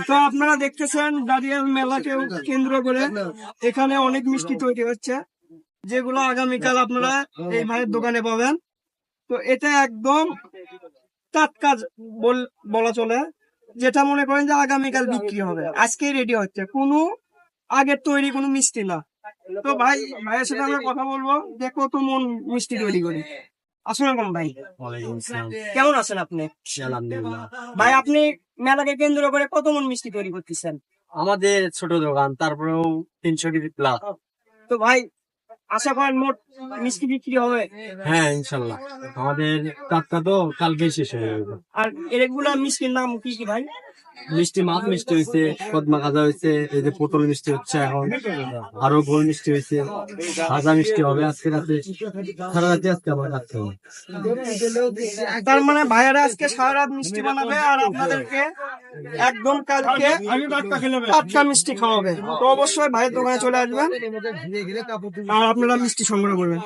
তো আপনারা দেখতেছেন দাঁড়িয়াল মেলাকে কেন্দ্র করে এখানে অনেক মিষ্টি তৈরি হচ্ছে, যেগুলো আগামীকাল আপনারা এই ভাইয়ের দোকানে পাবেন। তো এটা একদম টাটকা বলা চলে, যেটা মনে করেন যে আগামীকাল বিক্রি হবে, আজকেই রেডি হচ্ছে, কোনো আগের তৈরি কোনো মিষ্টি না। তো ভাইয়ের সাথে আমরা কথা বলবো যে কত মন মিষ্টি তৈরি করি। আসসালামু ভাই, কেমন আছেন আপনি? আলহামদুলিল্লাহ। ভাই আপনি মেলাকে কেন্দ্র করে কত মন মিষ্টি তৈরি করতেছেন? আমাদের ছোট দোকান, তারপরেও 300 কেজি প্লাস। তো ভাই আশা করেন মোট মিষ্টি বিক্রি হবে? হ্যাঁ, ইনশাল্লাহ। আমাদের টাটকা তো কালকেই শেষ হয়ে যাবে। আর এগুলা মিষ্টির নাম কি কি ভাই? মিষ্টি মাছ মিষ্টি হয়েছে, কদমা খাজা হয়েছে, এই যে পটল মিষ্টি হচ্ছে এখন, আরো গোল মিষ্টি হয়েছে, ভাজা মিষ্টি হবে আজকে রাতে, সারা রাতে আজকে আবার রাখতে হবে। তার মানে ভাইয়ারা আজকে সারা রাত মিষ্টি বানাবে আর আপনাদেরকে একদম কালকে টাটকা মিষ্টি খাওয়াবে। তো অবশ্যই ভাইয়ের দোকানে চলে আসবেন আর আপনারা মিষ্টি সংগ্রহ করবেন।